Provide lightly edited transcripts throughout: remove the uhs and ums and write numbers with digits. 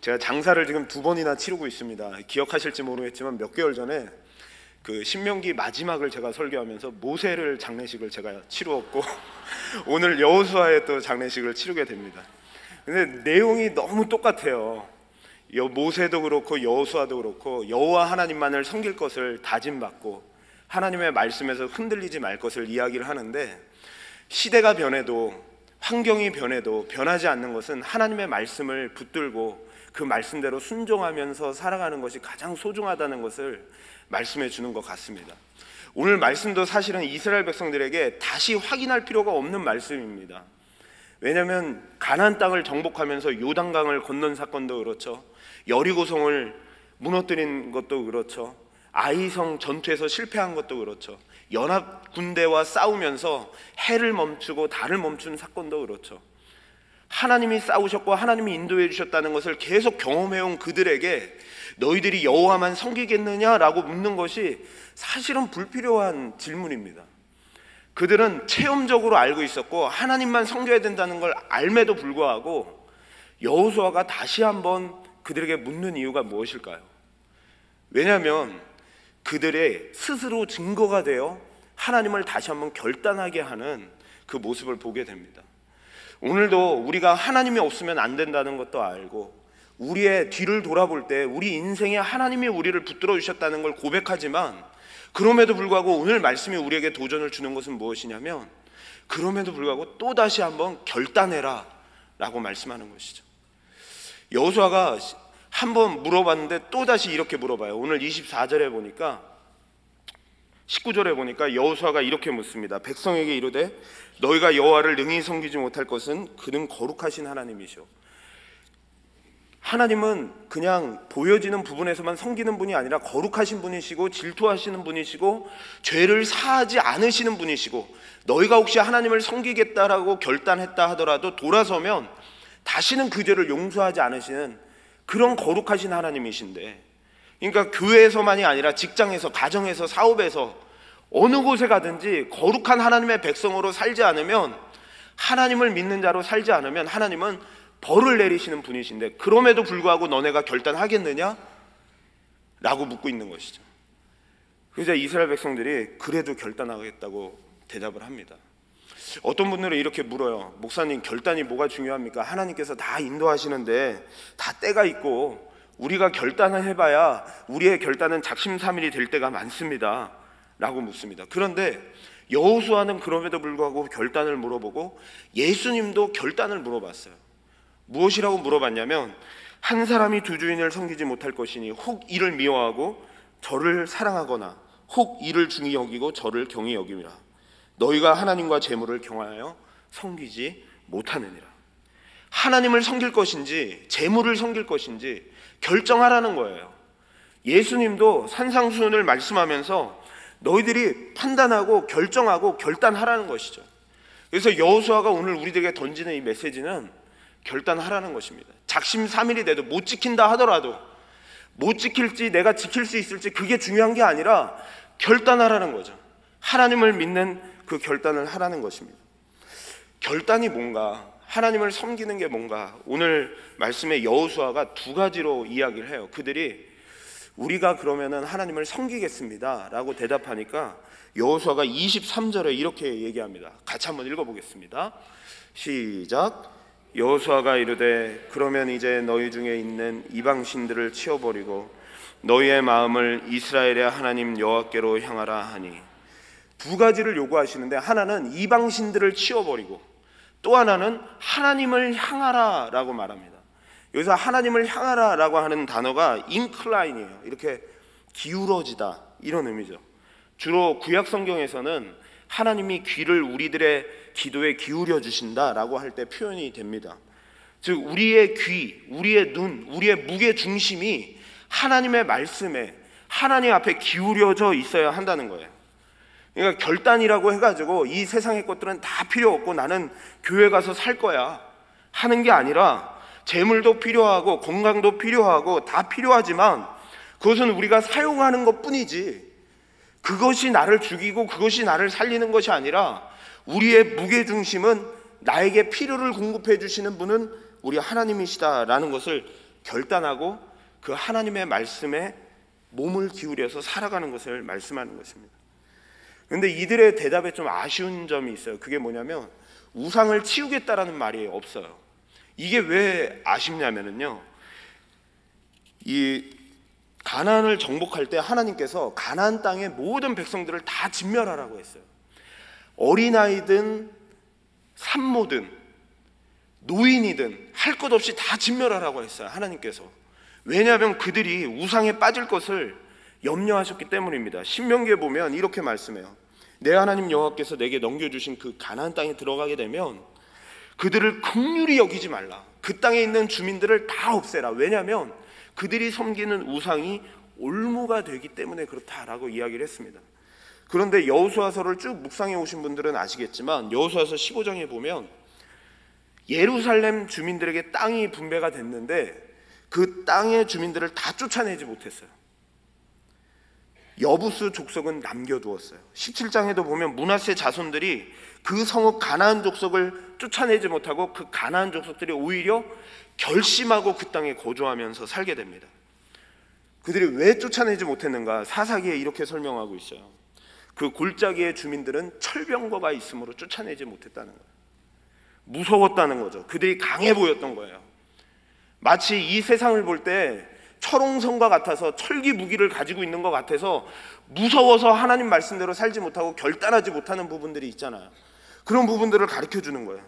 제가 장사를 지금 2번이나 치르고 있습니다. 기억하실지 모르겠지만 몇 개월 전에 그 신명기 마지막을 제가 설교하면서 모세를 장례식을 제가 치루었고 오늘 여호수아의 또 장례식을 치르게 됩니다. 근데 내용이 너무 똑같아요. 모세도 그렇고 여호수아도 그렇고 여호와 하나님만을 섬길 것을 다짐받고 하나님의 말씀에서 흔들리지 말 것을 이야기를 하는데, 시대가 변해도 환경이 변해도 변하지 않는 것은 하나님의 말씀을 붙들고 그 말씀대로 순종하면서 살아가는 것이 가장 소중하다는 것을 말씀해 주는 것 같습니다. 오늘 말씀도 사실은 이스라엘 백성들에게 다시 확인할 필요가 없는 말씀입니다. 왜냐하면 가나안 땅을 정복하면서 요단강을 건넌 사건도 그렇죠, 여리고성을 무너뜨린 것도 그렇죠, 아이성 전투에서 실패한 것도 그렇죠, 연합 군대와 싸우면서 해를 멈추고 달을 멈춘 사건도 그렇죠. 하나님이 싸우셨고 하나님이 인도해 주셨다는 것을 계속 경험해온 그들에게 너희들이 여호와만 섬기겠느냐라고 묻는 것이 사실은 불필요한 질문입니다. 그들은 체험적으로 알고 있었고 하나님만 섬겨야 된다는 걸 알매도 불구하고 여호수아가 다시 한번 그들에게 묻는 이유가 무엇일까요? 왜냐하면 그들의 스스로 증거가 되어 하나님을 다시 한번 결단하게 하는 그 모습을 보게 됩니다. 오늘도 우리가 하나님이 없으면 안 된다는 것도 알고 우리의 뒤를 돌아볼 때 우리 인생에 하나님이 우리를 붙들어 주셨다는 걸 고백하지만, 그럼에도 불구하고 오늘 말씀이 우리에게 도전을 주는 것은 무엇이냐면, 그럼에도 불구하고 또다시 한번 결단해라 라고 말씀하는 것이죠. 여호수아가 한번 물어봤는데 또다시 이렇게 물어봐요. 오늘 24절에 보니까 19절에 보니까 여호수아가 이렇게 묻습니다. 백성에게 이르되 너희가 여호와를 능히 섬기지 못할 것은 그는 거룩하신 하나님이시오. 하나님은 그냥 보여지는 부분에서만 섬기는 분이 아니라 거룩하신 분이시고 질투하시는 분이시고 죄를 사하지 않으시는 분이시고, 너희가 혹시 하나님을 섬기겠다라고 결단했다 하더라도 돌아서면 다시는 그 죄를 용서하지 않으시는 그런 거룩하신 하나님이신데, 그러니까 교회에서만이 아니라 직장에서, 가정에서, 사업에서 어느 곳에 가든지 거룩한 하나님의 백성으로 살지 않으면, 하나님을 믿는 자로 살지 않으면 하나님은 벌을 내리시는 분이신데, 그럼에도 불구하고 너네가 결단하겠느냐? 라고 묻고 있는 것이죠. 그래서 이스라엘 백성들이 그래도 결단하겠다고 대답을 합니다. 어떤 분들은 이렇게 물어요. 목사님, 결단이 뭐가 중요합니까? 하나님께서 다 인도하시는데 다 때가 있고 우리가 결단을 해봐야 우리의 결단은 작심삼일이 될 때가 많습니다 라고 묻습니다. 그런데 여호수아는 그럼에도 불구하고 결단을 물어보고 예수님도 결단을 물어봤어요. 무엇이라고 물어봤냐면, 한 사람이 두 주인을 섬기지 못할 것이니 혹 이를 미워하고 저를 사랑하거나 혹 이를 중히 여기고 저를 경히 여김이라. 너희가 하나님과 재물을 경하여 섬기지 못하느니라. 하나님을 섬길 것인지 재물을 섬길 것인지 결정하라는 거예요. 예수님도 산상수훈을 말씀하면서 너희들이 판단하고 결정하고 결단하라는 것이죠. 그래서 여호수아가 오늘 우리들에게 던지는 이 메시지는 결단하라는 것입니다. 작심삼일이 돼도 못 지킨다 하더라도, 못 지킬지 내가 지킬 수 있을지 그게 중요한 게 아니라 결단하라는 거죠. 하나님을 믿는 그 결단을 하라는 것입니다. 결단이 뭔가, 하나님을 섬기는 게 뭔가, 오늘 말씀에 여호수아가 두 가지로 이야기를 해요. 그들이 우리가 그러면은 하나님을 섬기겠습니다 라고 대답하니까 여호수아가 23절에 이렇게 얘기합니다. 같이 한번 읽어보겠습니다. 시작. 여호수아가 이르되 그러면 이제 너희 중에 있는 이방신들을 치워버리고 너희의 마음을 이스라엘의 하나님 여호와께로 향하라 하니. 두 가지를 요구하시는데, 하나는 이방신들을 치워버리고 또 하나는 하나님을 향하라 라고 말합니다. 여기서 하나님을 향하라 라고 하는 단어가 incline이에요. 이렇게 기울어지다, 이런 의미죠. 주로 구약 성경에서는 하나님이 귀를 우리들의 기도에 기울여 주신다 라고 할 때 표현이 됩니다. 즉 우리의 귀, 우리의 눈, 우리의 무게 중심이 하나님의 말씀에, 하나님 앞에 기울여져 있어야 한다는 거예요. 그러니까 결단이라고 해가지고 이 세상의 것들은 다 필요 없고 나는 교회 가서 살 거야 하는 게 아니라, 재물도 필요하고 건강도 필요하고 다 필요하지만 그것은 우리가 사용하는 것 뿐이지 그것이 나를 죽이고 그것이 나를 살리는 것이 아니라, 우리의 무게중심은 나에게 필요를 공급해 주시는 분은 우리 하나님이시다라는 것을 결단하고 그 하나님의 말씀에 몸을 기울여서 살아가는 것을 말씀하는 것입니다. 그런데 이들의 대답에 좀 아쉬운 점이 있어요. 그게 뭐냐면 우상을 치우겠다라는 말이 없어요. 이게 왜 아쉽냐면요, 이 가나안을 정복할 때 하나님께서 가나안 땅의 모든 백성들을 다 진멸하라고 했어요. 어린아이든 산모든 노인이든 할 것 없이 다 진멸하라고 했어요, 하나님께서. 왜냐하면 그들이 우상에 빠질 것을 염려하셨기 때문입니다. 신명기에 보면 이렇게 말씀해요. 내 하나님 여호와께서 내게 넘겨주신 그 가나안 땅에 들어가게 되면 그들을 긍휼히 여기지 말라. 그 땅에 있는 주민들을 다 없애라. 왜냐하면 그들이 섬기는 우상이 올무가 되기 때문에 그렇다라고 이야기를 했습니다. 그런데 여호수아서를 쭉 묵상해 오신 분들은 아시겠지만 여호수아서 15장에 보면 예루살렘 주민들에게 땅이 분배가 됐는데 그 땅의 주민들을 다 쫓아내지 못했어요. 여부스 족속은 남겨두었어요. 17장에도 보면 므낫세 자손들이 그 성읍 가나안 족속을 쫓아내지 못하고 그 가나안 족속들이 오히려 결심하고 그 땅에 거주하면서 살게 됩니다. 그들이 왜 쫓아내지 못했는가? 사사기에 이렇게 설명하고 있어요. 그 골짜기의 주민들은 철병거가 있으므로 쫓아내지 못했다는 거예요. 무서웠다는 거죠. 그들이 강해 보였던 거예요. 마치 이 세상을 볼 때 철옹성과 같아서 철기 무기를 가지고 있는 것 같아서 무서워서 하나님 말씀대로 살지 못하고 결단하지 못하는 부분들이 있잖아요. 그런 부분들을 가르쳐 주는 거예요.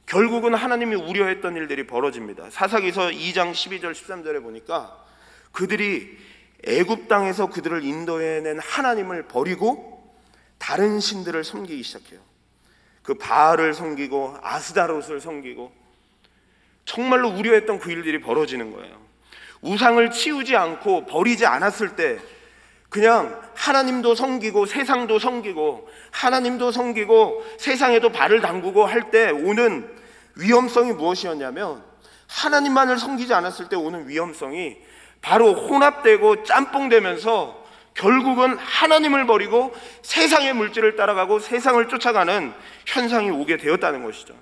결국은 하나님이 우려했던 일들이 벌어집니다. 사사기서 2장 12절 13절에 보니까 그들이 애굽 땅에서 그들을 인도해낸 하나님을 버리고 다른 신들을 섬기기 시작해요. 그 바알을 섬기고 아스다롯을 섬기고 정말로 우려했던 그 일들이 벌어지는 거예요. 우상을 치우지 않고 버리지 않았을 때 그냥 하나님도 섬기고 세상도 섬기고 하나님도 섬기고 세상에도 발을 담그고 할 때 오는 위험성이 무엇이었냐면 하나님만을 섬기지 않았을 때 오는 위험성이 바로 혼합되고 짬뽕되면서 결국은 하나님을 버리고 세상의 물질을 따라가고 세상을 쫓아가는 현상이 오게 되었다는 것이죠.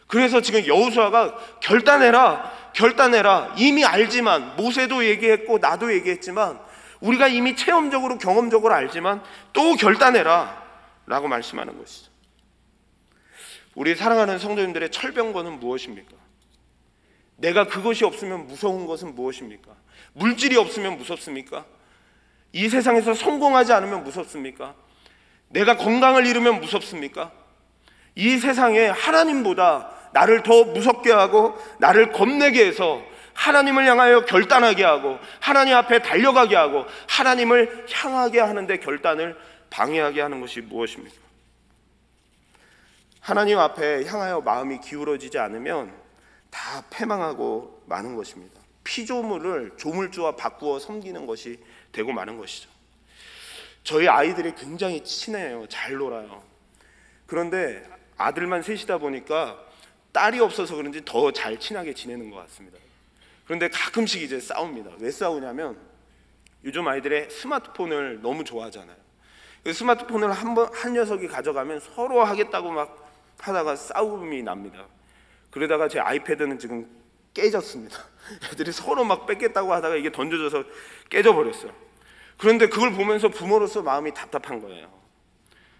그래서 지금 여호수아가 결단해라. 이미 알지만 모세도 얘기했고 나도 얘기했지만 우리가 이미 체험적으로 경험적으로 알지만 또 결단해라 라고 말씀하는 것이죠. 우리 사랑하는 성도님들의 철병거는 무엇입니까? 내가 그것이 없으면 무서운 것은 무엇입니까? 물질이 없으면 무섭습니까? 이 세상에서 성공하지 않으면 무섭습니까? 내가 건강을 잃으면 무섭습니까? 이 세상에 하나님보다 나를 더 무섭게 하고 나를 겁내게 해서 하나님을 향하여 결단하게 하고 하나님 앞에 달려가게 하고 하나님을 향하게 하는데 결단을 방해하게 하는 것이 무엇입니까? 하나님 앞에 향하여 마음이 기울어지지 않으면 다 패망하고 마는 것입니다. 피조물을 조물주와 바꾸어 섬기는 것이 되고 마는 것이죠. 저희 아이들이 굉장히 친해요. 잘 놀아요. 그런데 아들만 셋이다 보니까 딸이 없어서 그런지 더 잘 친하게 지내는 것 같습니다. 그런데 가끔씩 이제 싸웁니다. 왜 싸우냐면 요즘 아이들의 스마트폰을 너무 좋아하잖아요. 스마트폰을 한 녀석이 가져가면 서로 하겠다고 막 하다가 싸움이 납니다. 그러다가 제 아이패드는 지금 깨졌습니다. 애들이 서로 막 뺏겠다고 하다가 이게 던져져서 깨져버렸어요. 그런데 그걸 보면서 부모로서 마음이 답답한 거예요.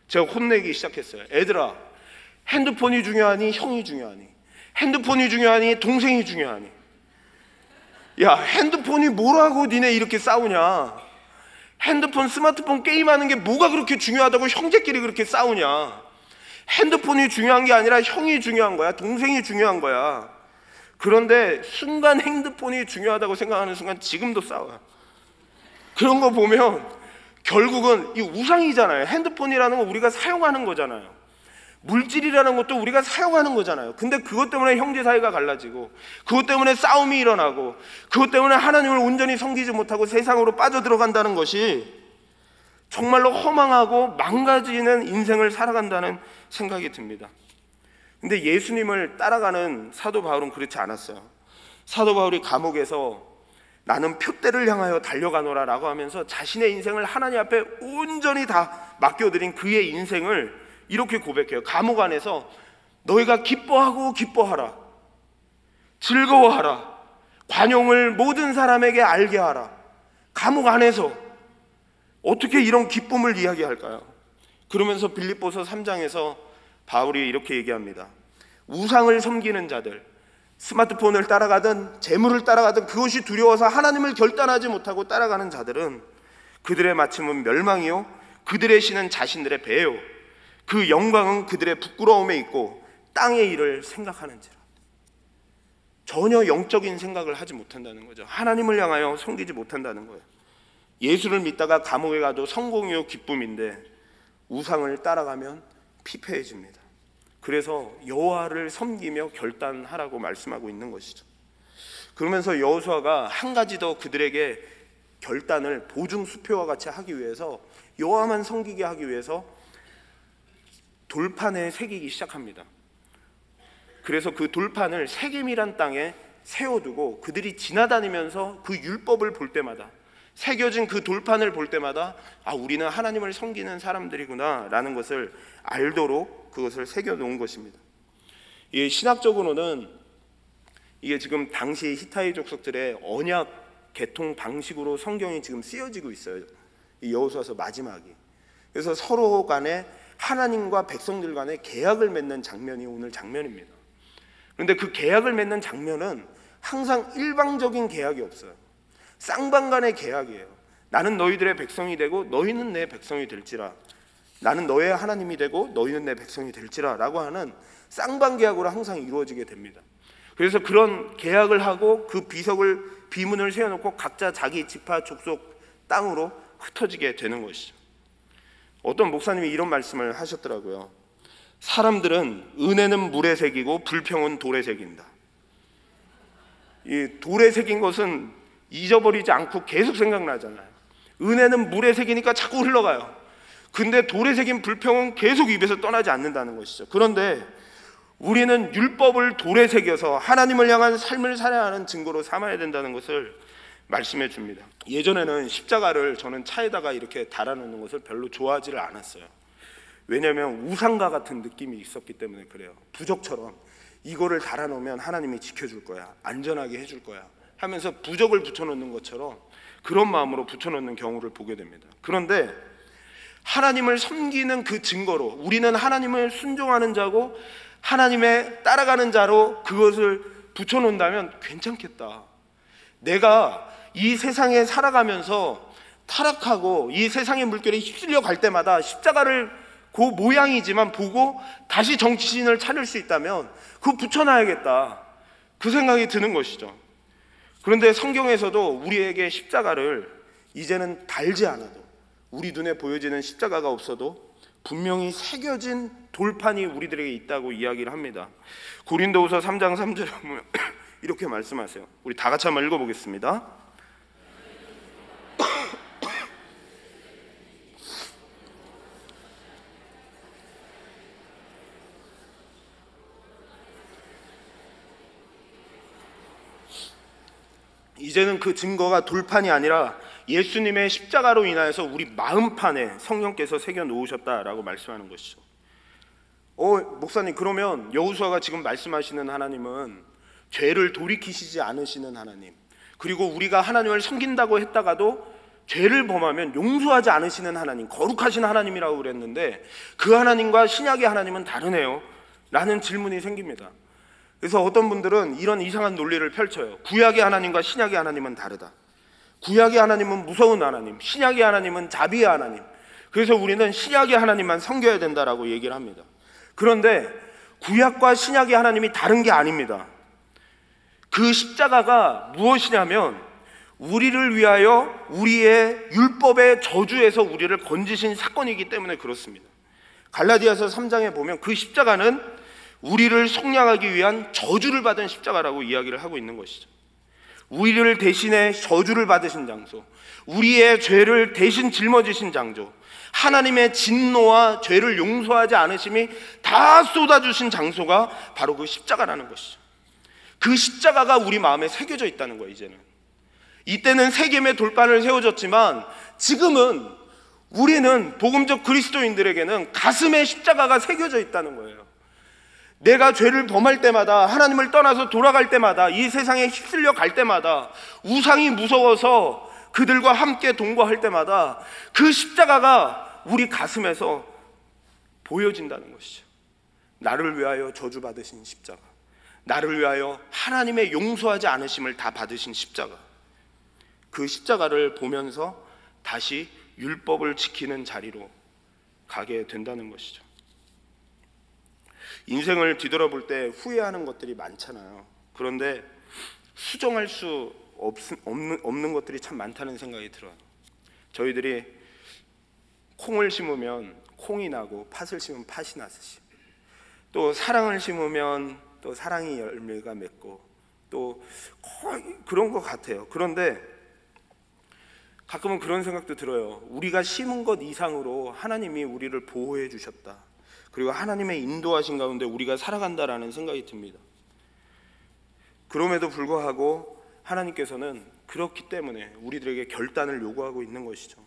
제가 혼내기 시작했어요. 애들아, 핸드폰이 중요하니 형이 중요하니? 핸드폰이 중요하니 동생이 중요하니? 야, 핸드폰이 뭐라고 니네 이렇게 싸우냐? 핸드폰, 스마트폰 게임하는 게 뭐가 그렇게 중요하다고 형제끼리 그렇게 싸우냐? 핸드폰이 중요한 게 아니라 형이 중요한 거야. 동생이 중요한 거야. 그런데 순간 핸드폰이 중요하다고 생각하는 순간 지금도 싸워요. 그런 거 보면 결국은 이 우상이잖아요. 핸드폰이라는 건 우리가 사용하는 거잖아요. 물질이라는 것도 우리가 사용하는 거잖아요. 근데 그것 때문에 형제 사이가 갈라지고 그것 때문에 싸움이 일어나고 그것 때문에 하나님을 온전히 섬기지 못하고 세상으로 빠져들어간다는 것이 정말로 허망하고 망가지는 인생을 살아간다는 생각이 듭니다. 근데 예수님을 따라가는 사도 바울은 그렇지 않았어요. 사도 바울이 감옥에서 나는 표대를 향하여 달려가노라 라고 하면서 자신의 인생을 하나님 앞에 온전히 다 맡겨드린 그의 인생을 이렇게 고백해요. 감옥 안에서 너희가 기뻐하고 기뻐하라, 즐거워하라, 관용을 모든 사람에게 알게 하라. 감옥 안에서 어떻게 이런 기쁨을 이야기할까요? 그러면서 빌립보서 3장에서 바울이 이렇게 얘기합니다. 우상을 섬기는 자들, 스마트폰을 따라가든 재물을 따라가든 그것이 두려워서 하나님을 결단하지 못하고 따라가는 자들은 그들의 마침은 멸망이요 그들의 신은 자신들의 배요 그 영광은 그들의 부끄러움에 있고 땅의 일을 생각하는지라. 전혀 영적인 생각을 하지 못한다는 거죠. 하나님을 향하여 섬기지 못한다는 거예요. 예수를 믿다가 감옥에 가도 성공이요 기쁨인데 우상을 따라가면 피폐해집니다. 그래서 여호와를 섬기며 결단하라고 말씀하고 있는 것이죠. 그러면서 여호수아가 한 가지 더 그들에게 결단을 보증 수표와 같이 하기 위해서, 여호와만 섬기게 하기 위해서 돌판에 새기기 시작합니다. 그래서 그 돌판을 세겜이란 땅에 세워두고 그들이 지나다니면서 그 율법을 볼 때마다, 새겨진 그 돌판을 볼 때마다 우리는 하나님을 섬기는 사람들이구나 라는 것을 알도록 그것을 새겨놓은 것입니다. 이 신학적으로는 이게 지금 당시 히타이 족속들의 언약 개통 방식으로 성경이 지금 쓰여지고 있어요. 이 여호수아서 마지막이. 그래서 서로 간에 하나님과 백성들 간에 계약을 맺는 장면이 오늘 장면입니다. 그런데 그 계약을 맺는 장면은 항상 일방적인 계약이 없어요. 쌍방간의 계약이에요. 나는 너희들의 백성이 되고 너희는 내 백성이 될지라, 나는 너의 하나님이 되고 너희는 내 백성이 될지라 라고 하는 쌍방 계약으로 항상 이루어지게 됩니다. 그래서 그런 계약을 하고 그 비문을 세워놓고 각자 자기 지파 족속 땅으로 흩어지게 되는 것이죠. 어떤 목사님이 이런 말씀을 하셨더라고요. 사람들은 은혜는 물에 새기고 불평은 돌에 새긴다. 이 돌에 새긴 것은 잊어버리지 않고 계속 생각나잖아요. 은혜는 물에 새기니까 자꾸 흘러가요. 근데 돌에 새긴 불평은 계속 입에서 떠나지 않는다는 것이죠. 그런데 우리는 율법을 돌에 새겨서 하나님을 향한 삶을 살아야 하는 증거로 삼아야 된다는 것을 말씀해 줍니다. 예전에는 십자가를 저는 차에다가 이렇게 달아놓는 것을 별로 좋아하지를 않았어요. 왜냐하면 우상과 같은 느낌이 있었기 때문에 그래요. 부적처럼 이거를 달아놓으면 하나님이 지켜줄 거야, 안전하게 해줄 거야 하면서 부적을 붙여놓는 것처럼 그런 마음으로 붙여놓는 경우를 보게 됩니다. 그런데 하나님을 섬기는 그 증거로 우리는 하나님을 순종하는 자고 하나님의 따라가는 자로 그것을 붙여놓는다면 괜찮겠다. 내가 이 세상에 살아가면서 타락하고 이 세상의 물결에 휩쓸려 갈 때마다 십자가를 그 모양이지만 보고 다시 정신을 차릴 수 있다면 그거 붙여놔야겠다, 그 생각이 드는 것이죠. 그런데 성경에서도 우리에게 십자가를 이제는 달지 않아도, 우리 눈에 보여지는 십자가가 없어도 분명히 새겨진 돌판이 우리들에게 있다고 이야기를 합니다. 고린도후서 3장 3절에 보면 이렇게 말씀하세요. 우리 다 같이 한번 읽어보겠습니다. 이제는 그 증거가 돌판이 아니라 예수님의 십자가로 인하여서 우리 마음판에 성령께서 새겨 놓으셨다라고 말씀하는 것이죠. 목사님, 그러면 여호수아가 지금 말씀하시는 하나님은 죄를 돌이키시지 않으시는 하나님, 그리고 우리가 하나님을 섬긴다고 했다가도 죄를 범하면 용서하지 않으시는 하나님, 거룩하신 하나님이라고 그랬는데 그 하나님과 신약의 하나님은 다르네요 라는 질문이 생깁니다. 그래서 어떤 분들은 이런 이상한 논리를 펼쳐요. 구약의 하나님과 신약의 하나님은 다르다. 구약의 하나님은 무서운 하나님, 신약의 하나님은 자비의 하나님, 그래서 우리는 신약의 하나님만 섬겨야 된다라고 얘기를 합니다. 그런데 구약과 신약의 하나님이 다른 게 아닙니다. 그 십자가가 무엇이냐면 우리를 위하여 우리의 율법의 저주에서 우리를 건지신 사건이기 때문에 그렇습니다. 갈라디아서 3장에 보면 그 십자가는 우리를 속량하기 위한 저주를 받은 십자가라고 이야기를 하고 있는 것이죠. 우리를 대신해 저주를 받으신 장소, 우리의 죄를 대신 짊어지신 장소, 하나님의 진노와 죄를 용서하지 않으심이 다 쏟아주신 장소가 바로 그 십자가라는 것이죠. 그 십자가가 우리 마음에 새겨져 있다는 거예요. 이제는 이때는 세겜의 돌판을 세워졌지만 지금은 우리는 복음적 그리스도인들에게는 가슴에 십자가가 새겨져 있다는 거예요. 내가 죄를 범할 때마다, 하나님을 떠나서 돌아갈 때마다, 이 세상에 휩쓸려 갈 때마다, 우상이 무서워서 그들과 함께 동거할 때마다 그 십자가가 우리 가슴에서 보여진다는 것이죠. 나를 위하여 저주받으신 십자가, 나를 위하여 하나님의 용서하지 않으심을 다 받으신 십자가, 그 십자가를 보면서 다시 율법을 지키는 자리로 가게 된다는 것이죠. 인생을 뒤돌아볼 때 후회하는 것들이 많잖아요. 그런데 수정할 수 없는 것들이 참 많다는 생각이 들어요. 저희들이 콩을 심으면 콩이 나고 팥을 심으면 팥이 나듯이, 또 사랑을 심으면 또 사랑이 열매가 맺고, 또 거의 그런 것 같아요. 그런데 가끔은 그런 생각도 들어요. 우리가 심은 것 이상으로 하나님이 우리를 보호해 주셨다, 그리고 하나님의 인도하신 가운데 우리가 살아간다라는 생각이 듭니다. 그럼에도 불구하고 하나님께서는 그렇기 때문에 우리들에게 결단을 요구하고 있는 것이죠.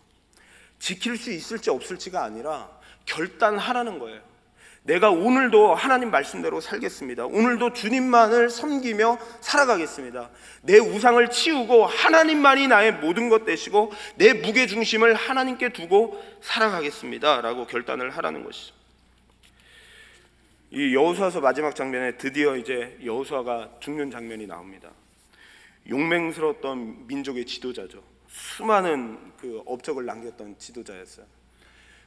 지킬 수 있을지 없을지가 아니라 결단하라는 거예요. 내가 오늘도 하나님 말씀대로 살겠습니다. 오늘도 주님만을 섬기며 살아가겠습니다. 내 우상을 치우고 하나님만이 나의 모든 것 되시고 내 무게중심을 하나님께 두고 살아가겠습니다 라고 결단을 하라는 것이죠. 이 여호수아서 마지막 장면에 드디어 이제 여호수아가 죽는 장면이 나옵니다. 용맹스러웠던 민족의 지도자죠. 수많은 그 업적을 남겼던 지도자였어요.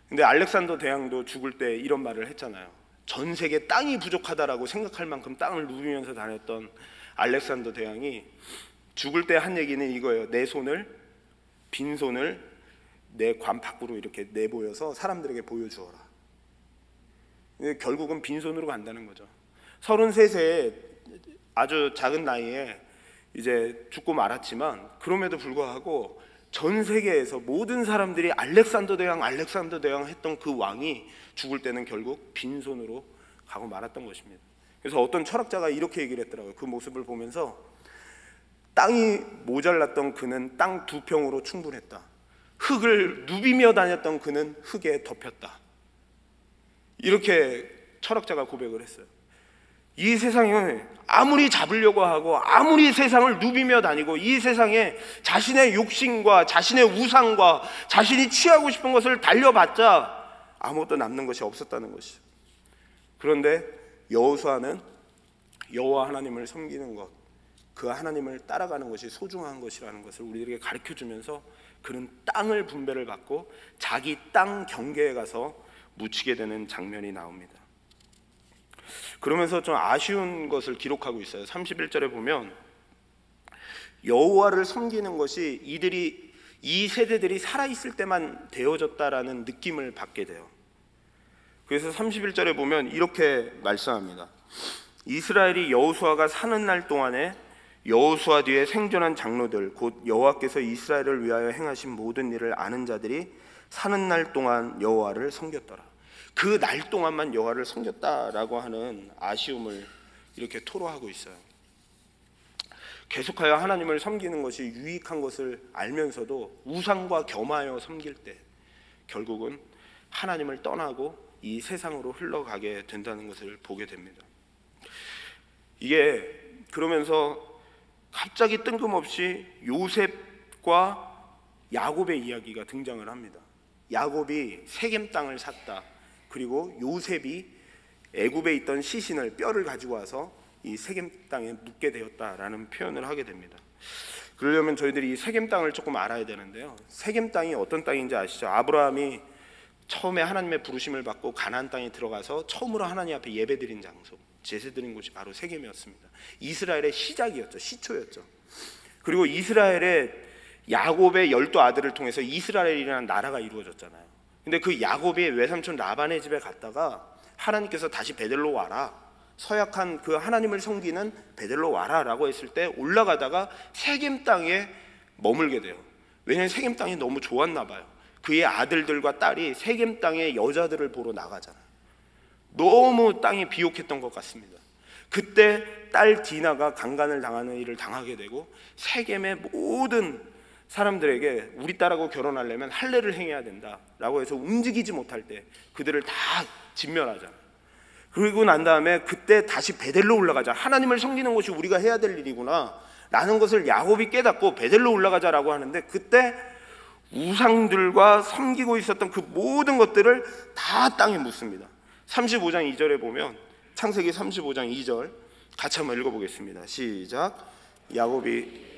근데 알렉산더 대왕도 죽을 때 이런 말을 했잖아요. 전 세계 땅이 부족하다라고 생각할 만큼 땅을 누비면서 다녔던 알렉산더 대왕이 죽을 때 한 얘기는 이거예요. 내 손을, 빈손을 내 관 밖으로 이렇게 내보여서 사람들에게 보여주어라. 결국은 빈손으로 간다는 거죠. 33세에 아주 작은 나이에 이제 죽고 말았지만, 그럼에도 불구하고 전 세계에서 모든 사람들이 알렉산더 대왕 했던 그 왕이 죽을 때는 결국 빈손으로 가고 말았던 것입니다. 그래서 어떤 철학자가 이렇게 얘기를 했더라고요. 그 모습을 보면서 땅이 모자랐던 그는 땅 2평으로 충분했다. 흙을 누비며 다녔던 그는 흙에 덮였다. 이렇게 철학자가 고백을 했어요. 이 세상에 아무리 잡으려고 하고 아무리 세상을 누비며 다니고 이 세상에 자신의 욕심과 자신의 우상과 자신이 취하고 싶은 것을 달려봤자 아무것도 남는 것이 없었다는 것이죠. 그런데 여호수아는 여호와 하나님을 섬기는 것, 그 하나님을 따라가는 것이 소중한 것이라는 것을 우리에게 가르쳐주면서 그는 땅을 분배를 받고 자기 땅 경계에 가서 묻히게 되는 장면이 나옵니다. 그러면서 좀 아쉬운 것을 기록하고 있어요. 31절에 보면 여호와를 섬기는 것이 이 세대들이 살아있을 때만 되어졌다라는 느낌을 받게 돼요. 그래서 31절에 보면 이렇게 말씀합니다. 이스라엘이 여호수아가 사는 날 동안에 여호수아 뒤에 생존한 장로들 곧 여호와께서 이스라엘을 위하여 행하신 모든 일을 아는 자들이 사는 날 동안 여호와를 섬겼더라. 그 날 동안만 여호와를 섬겼다라고 하는 아쉬움을 이렇게 토로하고 있어요. 계속하여 하나님을 섬기는 것이 유익한 것을 알면서도 우상과 겸하여 섬길 때 결국은 하나님을 떠나고 이 세상으로 흘러가게 된다는 것을 보게 됩니다. 이게 그러면서 갑자기 뜬금없이 요셉과 야곱의 이야기가 등장을 합니다. 야곱이 세겜 땅을 샀다. 그리고 요셉이 애굽에 있던 시신을 뼈를 가지고 와서 이 세겜 땅에 묻게 되었다라는 표현을 하게 됩니다. 그러려면 저희들이 이 세겜 땅을 조금 알아야 되는데요. 세겜 땅이 어떤 땅인지 아시죠? 아브라함이 처음에 하나님의 부르심을 받고 가나안 땅에 들어가서 처음으로 하나님 앞에 예배드린 장소, 제사드린 곳이 바로 세겜이었습니다. 이스라엘의 시작이었죠. 시초였죠. 그리고 이스라엘의 야곱의 12아들을 통해서 이스라엘이라는 나라가 이루어졌잖아요. 근데 그 야곱이 외삼촌 라반의 집에 갔다가 하나님께서 다시 베델로 와라, 서약한 그 하나님을 섬기는 베델로 와라 라고 했을 때 올라가다가 세겜 땅에 머물게 돼요. 왜냐하면 세겜 땅이 너무 좋았나 봐요. 그의 아들들과 딸이 세겜 땅에 여자들을 보러 나가잖아요. 너무 땅이 비옥했던 것 같습니다. 그때 딸 디나가 강간을 당하는 일을 당하게 되고 세겜의 모든 사람들에게 우리 딸하고 결혼하려면 할례를 행해야 된다라고 해서 움직이지 못할 때 그들을 다 진멸하잖아요. 그리고 난 다음에 그때 다시 베델로 올라가자, 하나님을 섬기는 것이 우리가 해야 될 일이구나 라는 것을 야곱이 깨닫고 베델로 올라가자라고 하는데, 그때 우상들과 섬기고 있었던 그 모든 것들을 다 땅에 묻습니다. 35장 2절에 보면, 창세기 35장 2절 같이 한번 읽어보겠습니다. 시작. 야곱이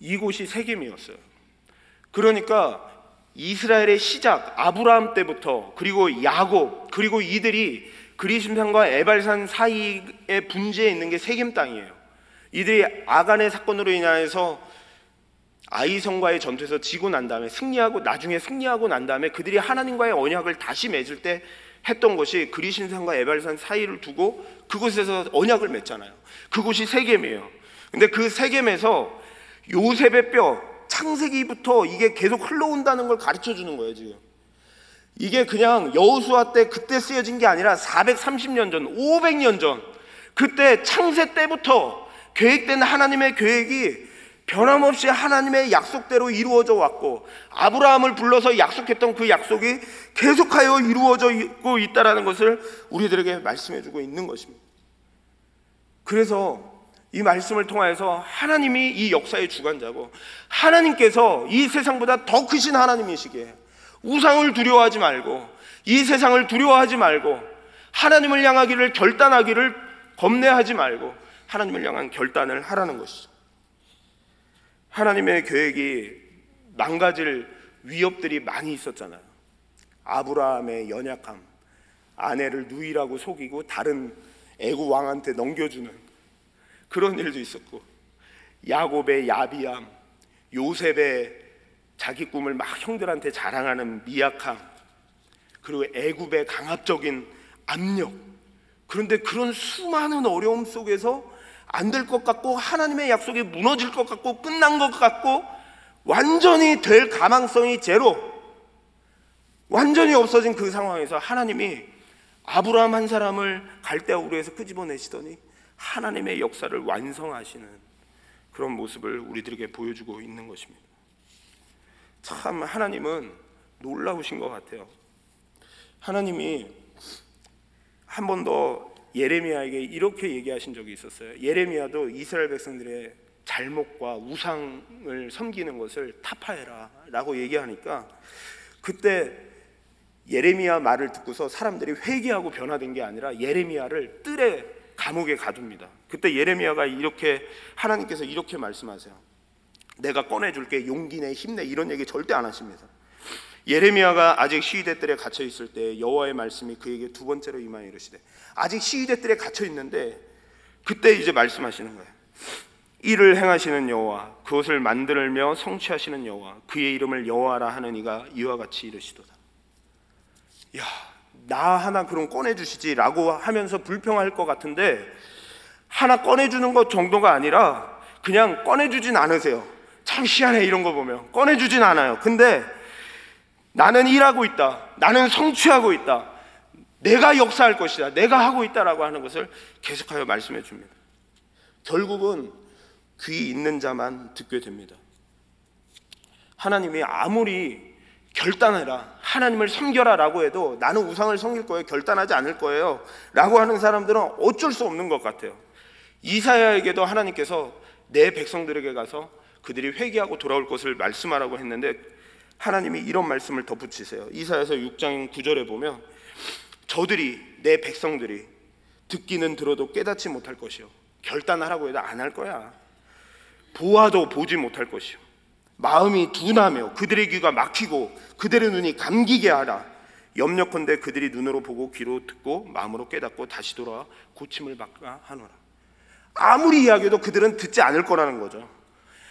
이곳이 세겜이었어요. 그러니까 이스라엘의 시작, 아브라함 때부터, 그리고 야곱, 그리고 이들이 그리심산과 에발산 사이에 분지에 있는 게 세겜 땅이에요. 이들이 아간의 사건으로 인하여서 아이성과의 전투에서 지고 난 다음에 나중에 승리하고 난 다음에 그들이 하나님과의 언약을 다시 맺을 때 했던 것이 그리심산과 에발산 사이를 두고 그곳에서 언약을 맺잖아요. 그곳이 세겜이에요. 근데 그 세겜에서 요셉의 뼈, 창세기부터 이게 계속 흘러온다는 걸 가르쳐 주는 거예요. 지금 이게 그냥 여호수아 때 그때 쓰여진 게 아니라 430년 전, 500년 전, 그때 창세 때부터 계획된 하나님의 계획이 변함없이 하나님의 약속대로 이루어져 왔고, 아브라함을 불러서 약속했던 그 약속이 계속하여 이루어지고 있다는 것을 우리들에게 말씀해 주고 있는 것입니다. 그래서 이 말씀을 통하여서 하나님이 이 역사의 주관자고, 하나님께서 이 세상보다 더 크신 하나님이시기에 우상을 두려워하지 말고, 이 세상을 두려워하지 말고, 하나님을 향하기를 결단하기를 겁내하지 말고 하나님을 향한 결단을 하라는 것이죠. 하나님의 계획이 망가질 위협들이 많이 있었잖아요. 아브라함의 연약함, 아내를 누이라고 속이고 다른 애국 왕한테 넘겨주는 그런 일도 있었고, 야곱의 야비함, 요셉의 자기 꿈을 막 형들한테 자랑하는 미약함, 그리고 애굽의 강압적인 압력. 그런데 그런 수많은 어려움 속에서 안 될 것 같고, 하나님의 약속이 무너질 것 같고, 끝난 것 같고, 완전히 될 가망성이 제로, 완전히 없어진 그 상황에서 하나님이 아브라함 한 사람을 갈대아 우르에서 끄집어내시더니 하나님의 역사를 완성하시는 그런 모습을 우리들에게 보여주고 있는 것입니다. 참 하나님은 놀라우신 것 같아요. 하나님이 한 번 더 예레미야에게 이렇게 얘기하신 적이 있었어요. 예레미야도 이스라엘 백성들의 잘못과 우상을 섬기는 것을 타파해라 라고 얘기하니까, 그때 예레미야 말을 듣고서 사람들이 회개하고 변화된 게 아니라 예레미야를 뜰에 감옥에 가둡니다. 그때 예레미야가 이렇게, 하나님께서 이렇게 말씀하세요. 내가 꺼내줄게, 용기 내, 힘내, 이런 얘기 절대 안 하십니다. 예레미야가 아직 시위대 뜰에 갇혀 있을 때 여호와의 말씀이 그에게 두 번째로 임하여 이르시되, 아직 시위대 뜰에 갇혀 있는데 그때 이제 말씀하시는 거예요. 이를 행하시는 여호와, 그것을 만들며 성취하시는 여호와, 그의 이름을 여호와라 하는 이가 이와 같이 이르시도다. 야, 나 하나 그럼 꺼내주시지 라고 하면서 불평할 것 같은데, 하나 꺼내주는 것 정도가 아니라 그냥 꺼내주진 않으세요. 참 희한해, 이런 거 보면 꺼내주진 않아요. 근데 나는 일하고 있다, 나는 성취하고 있다, 내가 역사할 것이다, 내가 하고 있다라고 하는 것을 계속하여 말씀해 줍니다. 결국은 귀 있는 자만 듣게 됩니다. 하나님이 아무리 결단해라, 하나님을 섬겨라 라고 해도 나는 우상을 섬길 거예요, 결단하지 않을 거예요 라고 하는 사람들은 어쩔 수 없는 것 같아요. 이사야에게도 하나님께서 내 백성들에게 가서 그들이 회개하고 돌아올 것을 말씀하라고 했는데, 하나님이 이런 말씀을 덧붙이세요. 이사야서 6장 9절에 보면, 저들이, 내 백성들이 듣기는 들어도 깨닫지 못할 것이요, 결단하라고 해도 안 할 거야. 보아도 보지 못할 것이요, 마음이 둔하며 그들의 귀가 막히고 그들의 눈이 감기게 하라. 염려컨대 그들이 눈으로 보고 귀로 듣고 마음으로 깨닫고 다시 돌아와 고침을 받가 하노라. 아무리 이야기해도 그들은 듣지 않을 거라는 거죠.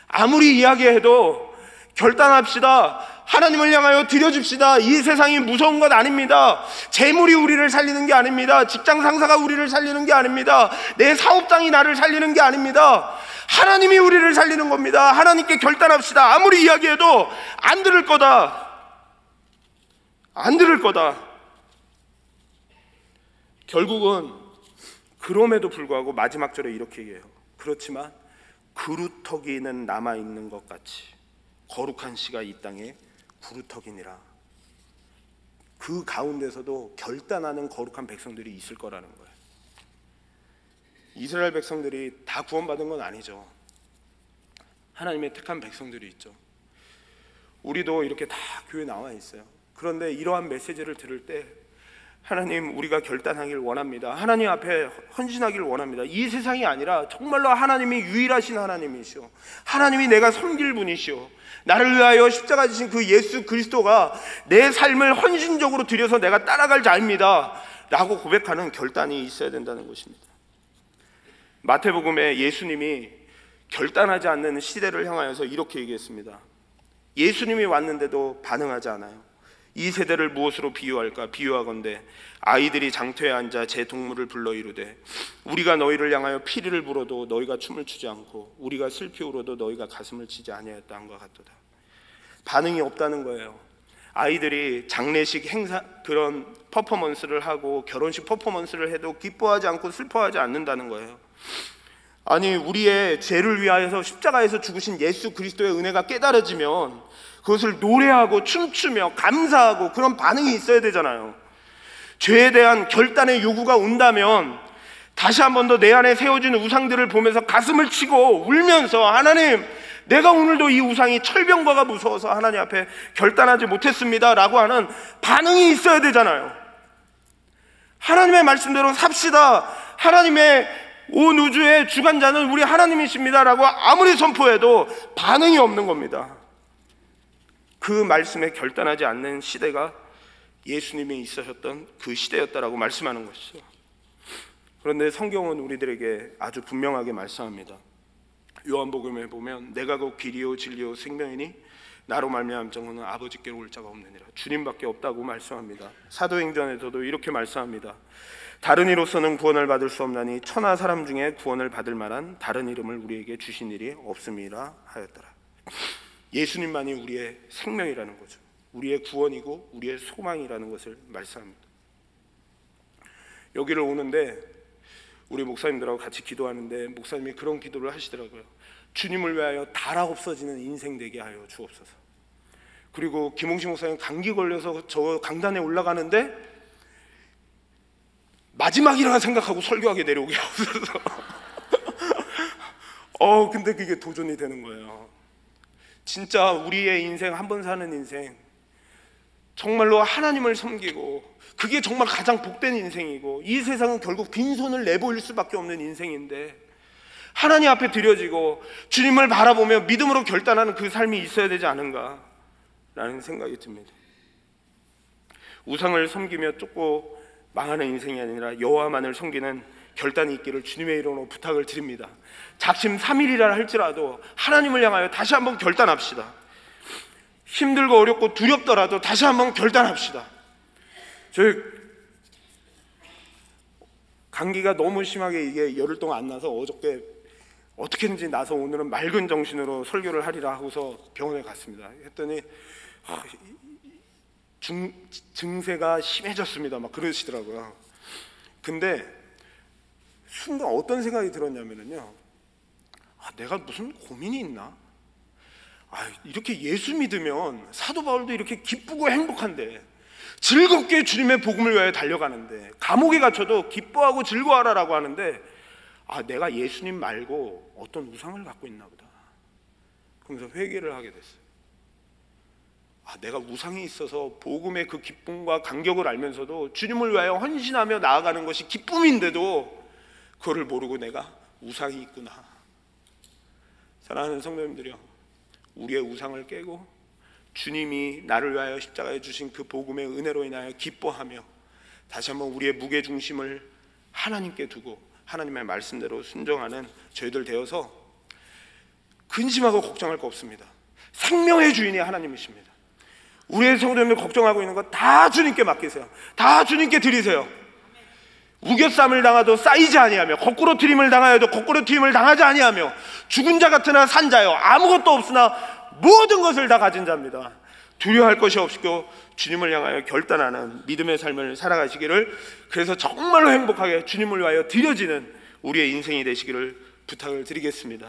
아무리 이야기해도 결단합시다, 하나님을 향하여 드려줍시다. 이 세상이 무서운 것 아닙니다. 재물이 우리를 살리는 게 아닙니다. 직장 상사가 우리를 살리는 게 아닙니다. 내 사업장이 나를 살리는 게 아닙니다. 하나님이 우리를 살리는 겁니다. 하나님께 결단합시다. 아무리 이야기해도 안 들을 거다, 안 들을 거다. 결국은 그럼에도 불구하고 마지막 절에 이렇게 얘기해요. 그렇지만 그루터기는 남아있는 것 같이 거룩한 씨가 이 땅에 그루터기니라. 그 가운데서도 결단하는 거룩한 백성들이 있을 거라는 거예요. 이스라엘 백성들이 다 구원받은 건 아니죠. 하나님의 택한 백성들이 있죠. 우리도 이렇게 다 교회에 나와 있어요. 그런데 이러한 메시지를 들을 때 하나님, 우리가 결단하길 원합니다. 하나님 앞에 헌신하길 원합니다. 이 세상이 아니라 정말로 하나님이 유일하신 하나님이시오, 하나님이 내가 섬길 분이시오, 나를 위하여 십자가 지신 그 예수 그리스도가 내 삶을 헌신적으로 드려서 내가 따라갈 자입니다 라고 고백하는 결단이 있어야 된다는 것입니다. 마태복음에 예수님이 결단하지 않는 시대를 향하여서 이렇게 얘기했습니다. 예수님이 왔는데도 반응하지 않아요. 이 세대를 무엇으로 비유할까? 비유하건대 아이들이 장터에 앉아 제 동물을 불러 이르되 우리가 너희를 향하여 피리를 불어도 너희가 춤을 추지 않고 우리가 슬피 울어도 너희가 가슴을 치지 아니하였다 한것 같도다. 반응이 없다는 거예요. 아이들이 장례식 행사, 그런 퍼포먼스를 하고 결혼식 퍼포먼스를 해도 기뻐하지 않고 슬퍼하지 않는다는 거예요. 아니, 우리의 죄를 위하여서 십자가에서 죽으신 예수 그리스도의 은혜가 깨달아지면 그것을 노래하고 춤추며 감사하고 그런 반응이 있어야 되잖아요. 죄에 대한 결단의 요구가 온다면 다시 한 번 더 내 안에 세워진 우상들을 보면서 가슴을 치고 울면서 하나님, 내가 오늘도 이 우상이 철병과가 무서워서 하나님 앞에 결단하지 못했습니다 라고 하는 반응이 있어야 되잖아요. 하나님의 말씀대로 삽시다, 하나님의 온 우주의 주관자는 우리 하나님이십니다 라고 아무리 선포해도 반응이 없는 겁니다. 그 말씀에 결단하지 않는 시대가 예수님이 있으셨던 그 시대였다라고 말씀하는 것이죠. 그런데 성경은 우리들에게 아주 분명하게 말씀합니다. 요한복음에 보면 내가 곧 길이요 진리요 생명이니 나로 말미암은 자는 아버지께로 올 자가 없느니라. 주님밖에 없다고 말씀합니다. 사도행전에서도 이렇게 말씀합니다. 다른 이로서는 구원을 받을 수 없나니 천하 사람 중에 구원을 받을 만한 다른 이름을 우리에게 주신 일이 없음이라 하였더라. 예수님만이 우리의 생명이라는 거죠. 우리의 구원이고 우리의 소망이라는 것을 말씀합니다. 여기를 오는데 우리 목사님들하고 같이 기도하는데 목사님이 그런 기도를 하시더라고요. 주님을 위하여 달아 없어지는 인생 되게 하여 주옵소서. 그리고 김홍식 목사님 감기 걸려서 저 강단에 올라가는데 마지막이라 생각하고 설교하게 내려오게 하옵소서. 근데 그게 도전이 되는 거예요. 진짜 우리의 인생, 한 번 사는 인생, 정말로 하나님을 섬기고 그게 정말 가장 복된 인생이고 이 세상은 결국 빈손을 내보일 수밖에 없는 인생인데 하나님 앞에 드려지고 주님을 바라보며 믿음으로 결단하는 그 삶이 있어야 되지 않은가라는 생각이 듭니다. 우상을 섬기며 쫓고 망하는 인생이 아니라 여호와만을 섬기는 결단이 있기를 주님의 이름으로 부탁을 드립니다. 작심 3일이라 할지라도 하나님을 향하여 다시 한번 결단합시다. 힘들고 어렵고 두렵더라도 다시 한번 결단합시다. 저희 감기가 너무 심하게 이게 열흘 동안 안 나서 어저께 어떻게든지 나서 오늘은 맑은 정신으로 설교를 하리라 하고서 병원에 갔습니다. 했더니 증세가 심해졌습니다 막 그러시더라고요. 근데 순간 어떤 생각이 들었냐면요, 내가 무슨 고민이 있나? 이렇게 예수 믿으면 사도 바울도 이렇게 기쁘고 행복한데, 즐겁게 주님의 복음을 위하여 달려가는데, 감옥에 갇혀도 기뻐하고 즐거워하라라고 하는데, 내가 예수님 말고 어떤 우상을 갖고 있나 보다. 그러면서 회개를 하게 됐어요. 내가 우상이 있어서 복음의 그 기쁨과 감격을 알면서도 주님을 위하여 헌신하며 나아가는 것이 기쁨인데도 그거를 모르고 내가 우상이 있구나. 사랑하는 성도님들이요, 우리의 우상을 깨고 주님이 나를 위하여 십자가에 주신 그 복음의 은혜로 인하여 기뻐하며 다시 한번 우리의 무게중심을 하나님께 두고 하나님의 말씀대로 순종하는 저희들 되어서 근심하고 걱정할 거 없습니다. 생명의 주인이 하나님이십니다. 우리의 성도님들 걱정하고 있는 거 다 주님께 맡기세요. 다 주님께 드리세요. 우겨쌈을 당하도 쌓이지 아니하며 거꾸로 트림을 당하여도 거꾸로 트림을 당하지 아니하며 죽은 자 같으나 산 자요 아무것도 없으나 모든 것을 다 가진 자입니다. 두려워할 것이 없고 주님을 향하여 결단하는 믿음의 삶을 살아가시기를, 그래서 정말로 행복하게 주님을 위하여 드려지는 우리의 인생이 되시기를 부탁을 드리겠습니다.